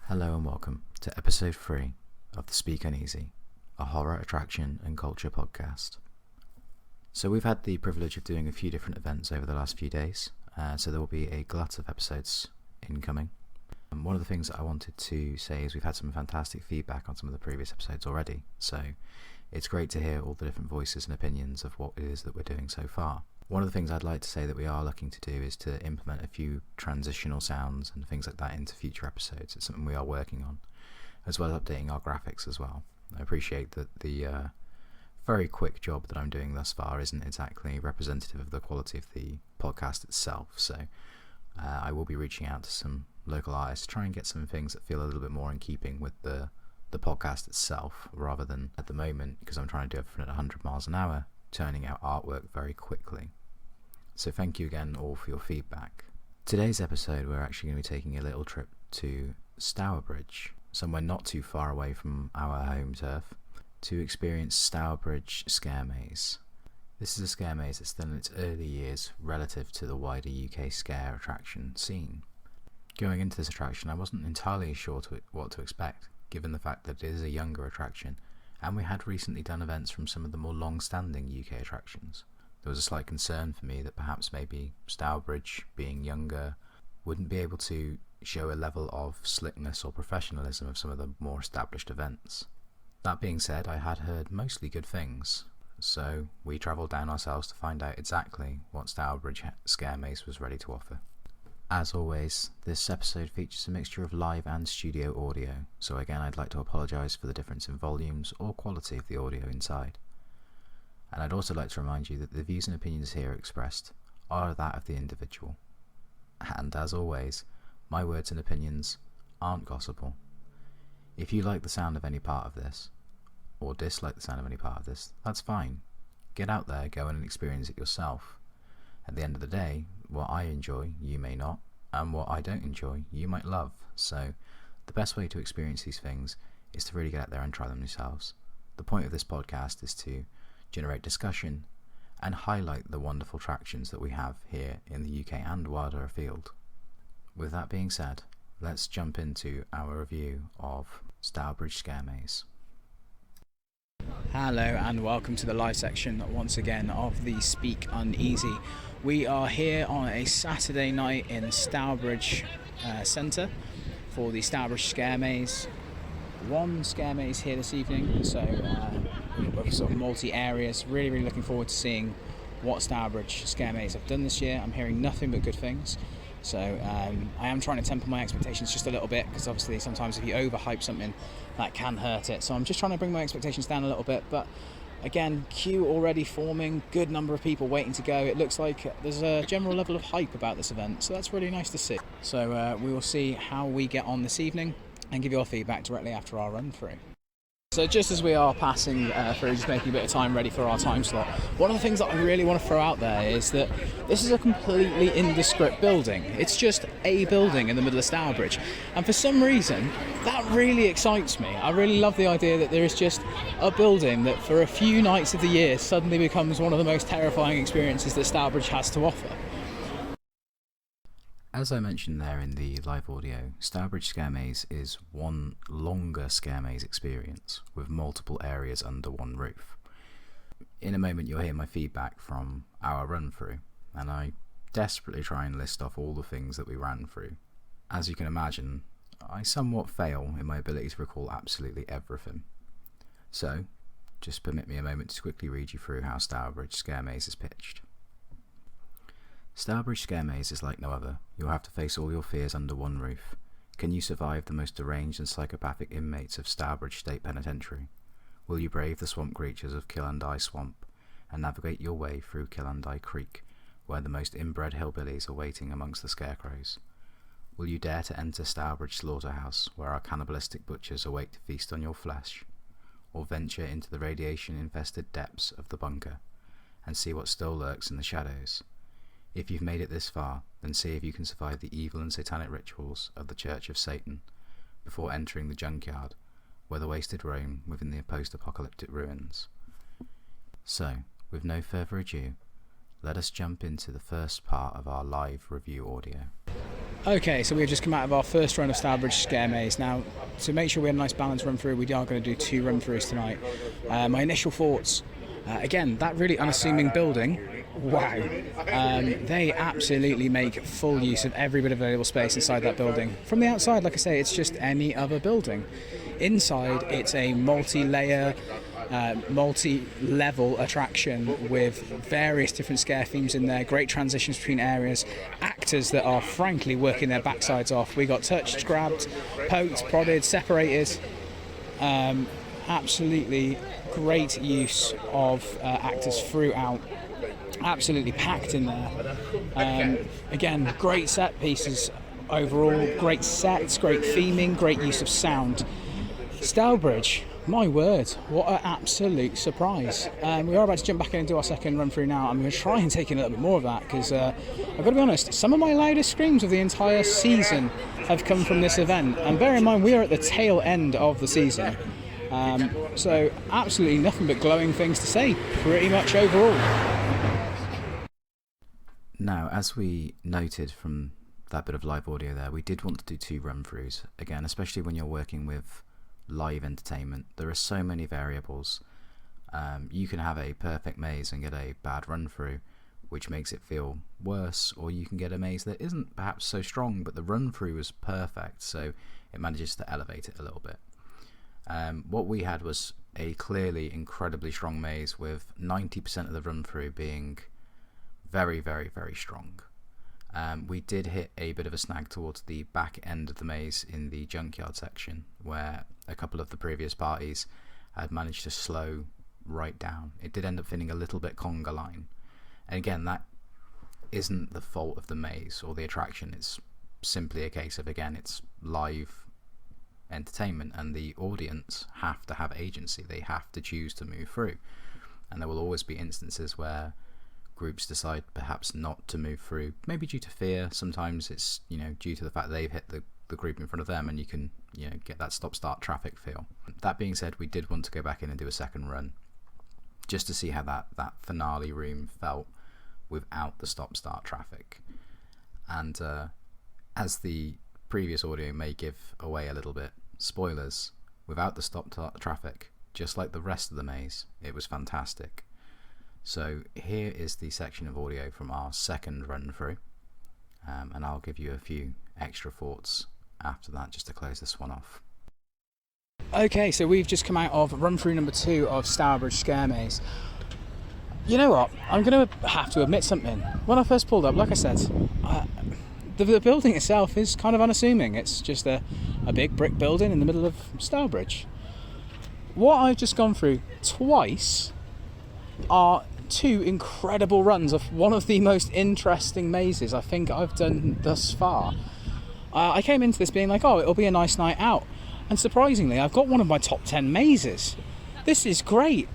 Hello and welcome to episode 3 of the Speak Uneasy, a horror attraction and culture podcast. So we've had the privilege of doing a few different events over the last few days, so there will be a glut of episodes incoming. And one of the things that I wanted to say is we've had some fantastic feedback on some of the previous episodes already, so it's great to hear all the different voices and opinions of what it is that we're doing so far. One of the things I'd like to say that we are looking to do is to implement a few transitional sounds and things like that into future episodes. It's something we are working on, as well as updating our graphics as well. I appreciate that the very quick job that I'm doing thus far isn't exactly representative of the quality of the podcast itself, so I will be reaching out to some local artists to try and get some things that feel a little bit more in keeping with the podcast itself, rather than at the moment, because I'm trying to do everything at 100 miles an hour, turning out artwork very quickly. So thank you again all for your feedback. Today's episode we're actually going to be taking a little trip to Stourbridge, somewhere not too far away from our home turf, to experience Stourbridge Scaremaze. This is a scare maze that's still in its early years relative to the wider UK scare attraction scene. Going into this attraction I wasn't entirely sure what to expect, given the fact that it is a younger attraction, and we had recently done events from some of the more long-standing UK attractions. There was a slight concern for me that perhaps maybe Stourbridge, being younger, wouldn't be able to show a level of slickness or professionalism of some of the more established events. That being said, I had heard mostly good things, so we travelled down ourselves to find out exactly what Stourbridge Scaremaze was ready to offer. As always, this episode features a mixture of live and studio audio, so again I'd like to apologise for the difference in volumes or quality of the audio inside. And I'd also like to remind you that the views and opinions here expressed are that of the individual. And as always, my words and opinions aren't gospel. If you like the sound of any part of this, or dislike the sound of any part of this, that's fine. Get out there, go and experience it yourself. At the end of the day, what I enjoy, you may not, and what I don't enjoy, you might love. So the best way to experience these things is to really get out there and try them yourselves. The point of this podcast is to generate discussion and highlight the wonderful attractions that we have here in the UK and wider afield. With that being said, let's jump into our review of Stourbridge Scaremaze. Hello and welcome to the live section once again of the Speak Uneasy. We are here on a Saturday night in Stourbridge Centre for the Stourbridge Scaremaze. One Scaremaze here this evening, so we're sort of multi-areas. Really looking forward to seeing what Stourbridge Scaremaze have done this year. I'm hearing nothing but good things. So I am trying to temper my expectations just a little bit, because obviously sometimes if you overhype something, that can hurt it. So I'm just trying to bring my expectations down a little bit. But again, queue already forming, good number of people waiting to go. It looks like there's a general level of hype about this event, so that's really nice to see. So we will see how we get on this evening and give you our feedback directly after our run through. So just as we are passing through, just making a bit of time ready for our time slot, one of the things that I really want to throw out there is that this is a completely indescript building. It's just a building in the middle of Stourbridge, and for some reason that really excites me. I really love the idea that there is just a building that for a few nights of the year suddenly becomes one of the most terrifying experiences that Stourbridge has to offer. As I mentioned there in the live audio, Stourbridge Scaremaze is one longer Scaremaze experience with multiple areas under one roof. In a moment you'll hear my feedback from our run through, and I desperately try and list off all the things that we ran through. As you can imagine, I somewhat fail in my ability to recall absolutely everything. So, just permit me a moment to quickly read you through how Stourbridge Scaremaze is pitched. Stourbridge Scaremaze is like no other. You'll have to face all your fears under one roof. Can you survive the most deranged and psychopathic inmates of Stourbridge State Penitentiary? Will you brave the swamp creatures of Killandie Swamp and navigate your way through Killandie Creek, where the most inbred hillbillies are waiting amongst the scarecrows? Will you dare to enter Stourbridge Slaughterhouse, where our cannibalistic butchers await to feast on your flesh? Or venture into the radiation-infested depths of the bunker and see what still lurks in the shadows. If you've made it this far, then see if you can survive the evil and satanic rituals of the Church of Satan before entering the junkyard, where the wasted roam within the post-apocalyptic ruins. So, with no further ado, let us jump into the first part of our live review audio. Okay, so we've just come out of our first run of Stourbridge Scaremaze. Now, to make sure we had a nice balanced run through, we are going to do 2 run throughs tonight. My initial thoughts, again, that really unassuming building, wow. They absolutely make full use of every bit of available space inside that building. From the outside, like I say, it's just any other building. Inside, it's a multi-layer, multi-level attraction with various different scare themes in there, great transitions between areas, actors that are frankly working their backsides off. We got touched, grabbed, poked, prodded, separated. Absolutely great use of actors throughout. Absolutely packed in there. Again, great set pieces overall, great sets, great theming, great use of sound. Stourbridge, my word, what an absolute surprise. We are about to jump back in and do our second run through now. I'm going to try and take in a little bit more of that because I've got to be honest, some of my loudest screams of the entire season have come from this event. And bear in mind, we are at the tail end of the season. So absolutely nothing but glowing things to say, pretty much overall. Now, as we noted from that bit of live audio there, we did want to do 2 run-throughs. Again, especially when you're working with live entertainment, there are so many variables. You can have a perfect maze and get a bad run-through, which makes it feel worse, or you can get a maze that isn't perhaps so strong, but the run-through was perfect, so it manages to elevate it a little bit. What we had was a clearly incredibly strong maze, with 90% of the run-through being very, very, very strong. We did hit a bit of a snag towards the back end of the maze in the junkyard section, where a couple of the previous parties had managed to slow right down. It did end up feeling a little bit conga line. And again, that isn't the fault of the maze or the attraction. It's simply a case of, again, it's live entertainment and the audience have to have agency. They have to choose to move through. And there will always be instances where groups decide perhaps not to move through, maybe due to fear. Sometimes it's, due to the fact that they've hit the group in front of them, and you can, get that stop-start traffic feel. That being said, we did want to go back in and do a second run, just to see how that finale room felt without the stop-start traffic. And as the previous audio may give away a little bit, spoilers, without the stop-start traffic, just like the rest of the maze, it was fantastic. So here is the section of audio from our second run through, and I'll give you a few extra thoughts after that just to close this one off. Okay, so we've just come out of run through number 2 of Stourbridge Scaremaze. You know what, I'm going to have to admit something. When I first pulled up, like I said, the building itself is kind of unassuming. It's just a big brick building in the middle of Stourbridge. What I've just gone through twice are 2 incredible runs of one of the most interesting mazes I think I've done thus far. I came into this being like, oh, it'll be a nice night out, and surprisingly I've got one of my top 10 mazes. This is great.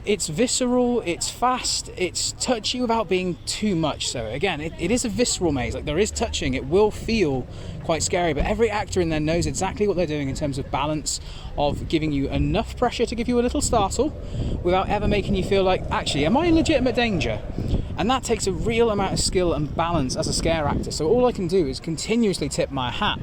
It's visceral, it's fast, it's touchy without being too much. So again, it is a visceral maze. Like, there is touching, it will feel quite scary, but every actor in there knows exactly what they're doing in terms of balance, of giving you enough pressure to give you a little startle without ever making you feel like, actually, am I in legitimate danger? And that takes a real amount of skill and balance as a scare actor. So all I can do is continuously tip my hat.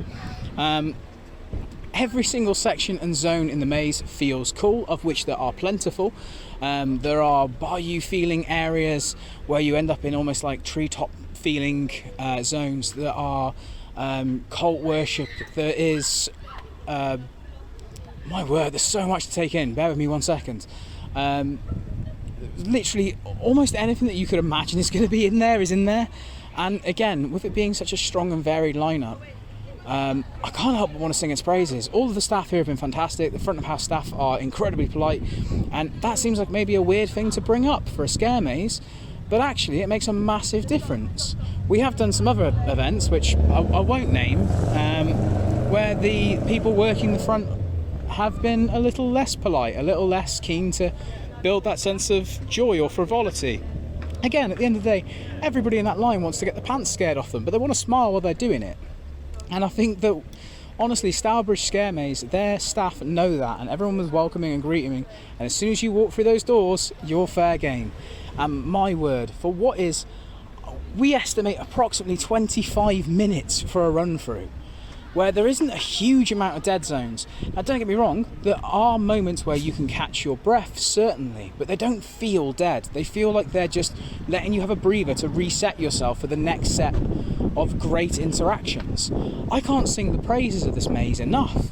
Every single section and zone in the maze feels cool, of which there are plentiful. There are bayou feeling areas where you end up in almost like treetop feeling zones. There are cult worship. There is, my word, there's so much to take in. Bear with me 1 second. Literally almost anything that you could imagine is going to be in there is in there. And again, with it being such a strong and varied lineup, I can't help but want to sing its praises. All of the staff here have been fantastic. The front of house staff are incredibly polite, and that seems like maybe a weird thing to bring up for a scare maze, but actually it makes a massive difference. We have done some other events, which I won't name, where the people working the front have been a little less polite, a little less keen to build that sense of joy or frivolity. again, at the end of the day, everybody in that line wants to get the pants scared off them, but they want to smile while they're doing it. And I think that, honestly, Stourbridge Scaremaze, their staff know that, and everyone was welcoming and greeting me. And as soon as you walk through those doors, you're fair game. And my word, for what is, we estimate approximately 25 minutes for a run through, where there isn't a huge amount of dead zones. Now, don't get me wrong, there are moments where you can catch your breath, certainly, but they don't feel dead. They feel like they're just letting you have a breather to reset yourself for the next set of great interactions. I can't sing the praises of this maze enough.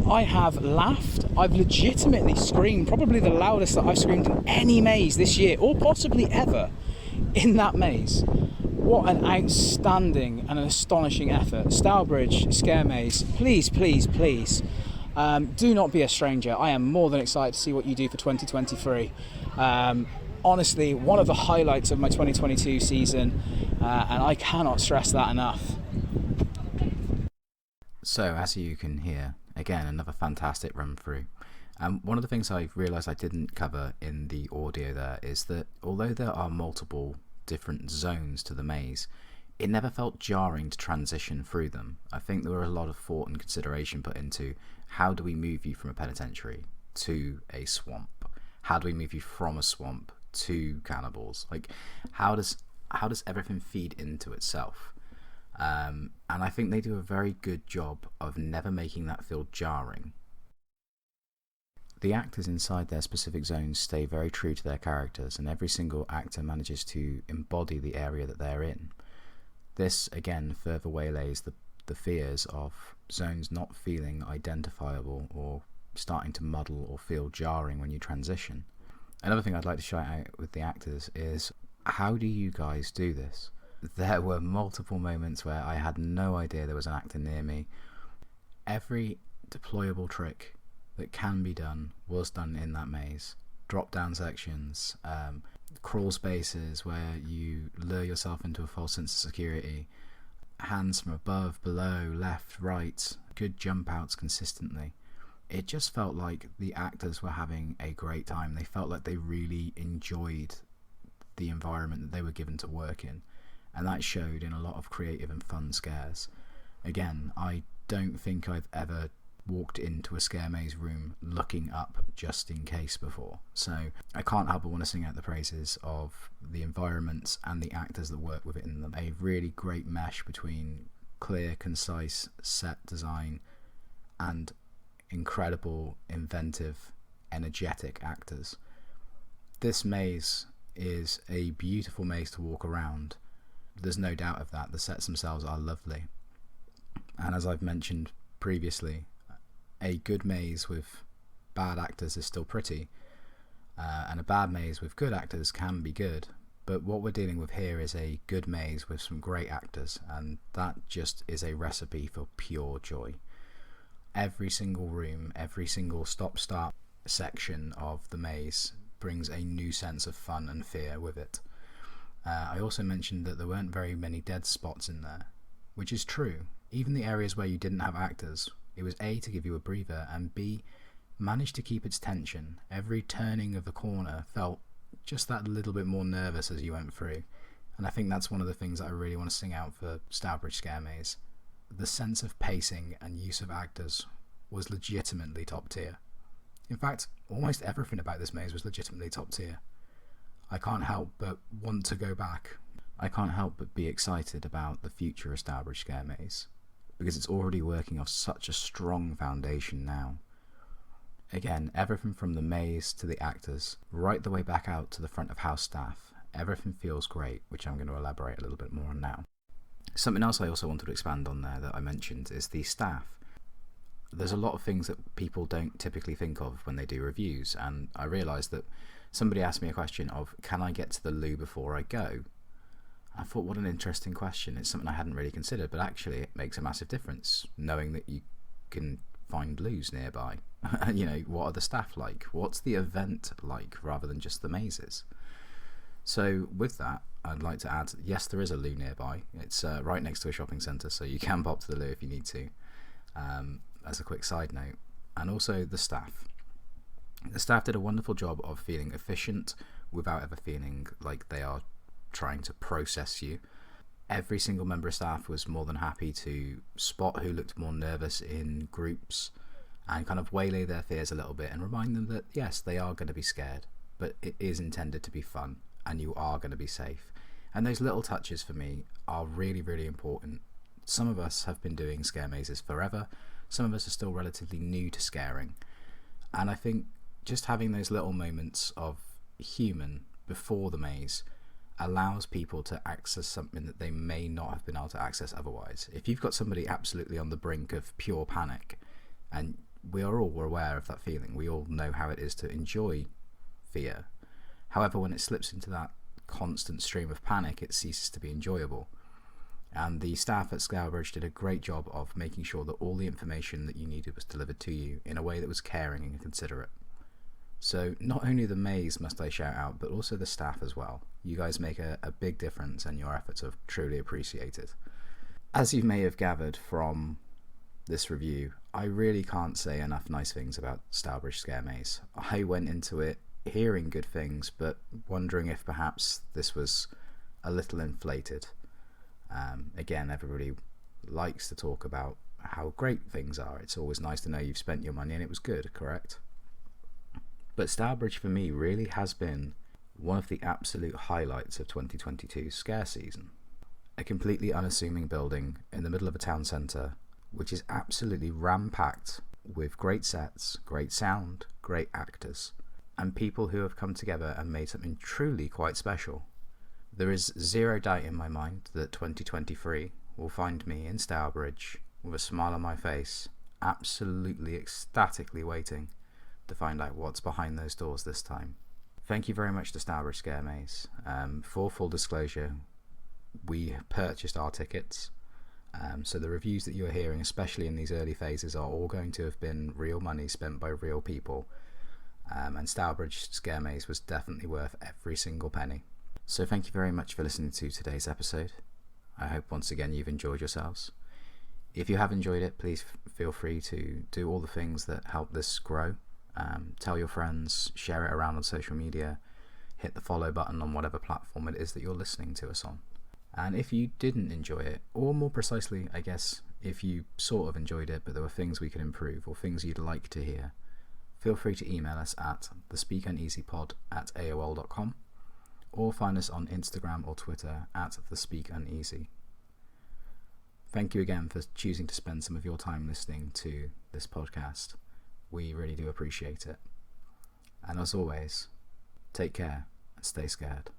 I have laughed, I've legitimately screamed, probably the loudest that I've screamed in any maze this year, or possibly ever, in that maze. What an outstanding and an astonishing effort. Stourbridge Scaremaze, please, please, please, do not be a stranger. I am more than excited to see what you do for 2023. Honestly, one of the highlights of my 2022 season, and I cannot stress that enough. So, as you can hear, again, another fantastic run through. One of the things I realised I didn't cover in the audio there is that although there are multiple different zones to the maze, it never felt jarring to transition through them. I think there were a lot of thought and consideration put into how do we move you from a penitentiary to a swamp? How do we move you from a swamp to cannibals? Like, how does everything feed into itself? And I think they do a very good job of never making that feel jarring. The actors inside their specific zones stay very true to their characters, and every single actor manages to embody the area that they're in. This, again, further waylays the fears of zones not feeling identifiable or starting to muddle or feel jarring when you transition. Another thing I'd like to shout out with the actors is, how do you guys do this? There were multiple moments where I had no idea there was an actor near me. Every deployable trick that can be done was done in that maze. Drop down sections, crawl spaces where you lure yourself into a false sense of security, hands from above, below, left, right, good jump outs consistently. It just felt like the actors were having a great time. They felt like they really enjoyed the environment that they were given to work in, and that showed in a lot of creative and fun scares. Again, I don't think I've ever walked into a Scaremaze room looking up just in case before, so I can't help but want to sing out the praises of the environments and the actors that work within them. A really great mesh between clear, concise set design and incredible, inventive, energetic actors. This maze is a beautiful maze to walk around. There's no doubt of that. The sets themselves are lovely, and as I've mentioned previously, a good maze with bad actors is still pretty, and a bad maze with good actors can be good, but what we're dealing with here is a good maze with some great actors, and that just is a recipe for pure joy. Every single room, every single stop-start section of the maze brings a new sense of fun and fear with it. I also mentioned that there weren't very many dead spots in there, which is true. Even the areas where you didn't have actors, it was A, to give you a breather, and B, managed to keep its tension. Every turning of the corner felt just that little bit more nervous as you went through, and I think that's one of the things that I really want to sing out for Stourbridge Scaremaze. The sense of pacing and use of actors was legitimately top tier. In fact, almost everything about this maze was legitimately top tier. I can't help but want to go back. I can't help but be excited about the future of Stourbridge Scaremaze, because it's already working off such a strong foundation now. Again, everything from the maze to the actors, right the way back out to the front of house staff, everything feels great, which I'm going to elaborate a little bit more on now. Something else I also wanted to expand on there that I mentioned is the staff. There's a lot of things that people don't typically think of when they do reviews, and I realised that somebody asked me a question of, can I get to the loo before I go? I thought, what an interesting question. It's something I hadn't really considered, but actually it makes a massive difference knowing that you can find loos nearby. You know, what are the staff like? What's the event like, rather than just the mazes? So with that, I'd like to add, yes, there is a loo nearby. It's right next to a shopping centre, so you can pop to the loo if you need to, as a quick side note. And also the staff. The staff did a wonderful job of feeling efficient, without ever feeling like they are trying to process you. Every single member of staff was more than happy to spot who looked more nervous in groups and kind of waylay their fears a little bit and remind them that yes, they are going to be scared, but it is intended to be fun and you are going to be safe. And those little touches for me are really, really important. Some of us have been doing scare mazes forever. Some of us are still relatively new to scaring. And I think just having those little moments of human before the maze allows people to access something that they may not have been able to access otherwise. If you've got somebody absolutely on the brink of pure panic, and we are all aware of that feeling, we all know how it is to enjoy fear. However, when it slips into that constant stream of panic, it ceases to be enjoyable. And the staff at Stourbridge did a great job of making sure that all the information that you needed was delivered to you in a way that was caring and considerate. So not only the maze must I shout out, but also the staff as well. You guys make a big difference and your efforts are truly appreciated. As you may have gathered from this review, I really can't say enough nice things about Stourbridge Scaremaze. I went into it hearing good things, but wondering if perhaps this was a little inflated. Again, everybody likes to talk about how great things are. It's always nice to know you've spent your money and it was good, correct? But Stourbridge for me really has been one of the absolute highlights of 2022's scare season. A completely unassuming building in the middle of a town centre, which is absolutely ram-packed with great sets, great sound, great actors, and people who have come together and made something truly quite special. There is zero doubt in my mind that 2023 will find me in Stourbridge with a smile on my face, absolutely ecstatically waiting to find out what's behind those doors this time. Thank you very much to Stourbridge Scaremaze. For full disclosure, we purchased our tickets, so the reviews that you're hearing, especially in these early phases, are all going to have been real money spent by real people, and Stourbridge Scaremaze was definitely worth every single penny. So thank you very much for listening to today's episode. I hope once again you've enjoyed yourselves. If you have enjoyed it, please feel free to do all the things that help this grow. Tell your friends, share it around on social media, hit the follow button on whatever platform it is that you're listening to us on. And if you didn't enjoy it, or more precisely, I guess, if you sort of enjoyed it but there were things we could improve or things you'd like to hear, feel free to email us at thespeakuneasypod@aol.com or find us on Instagram or Twitter at thespeakuneasy. Thank you again for choosing to spend some of your time listening to this podcast. We really do appreciate it. And as always, take care and stay scared.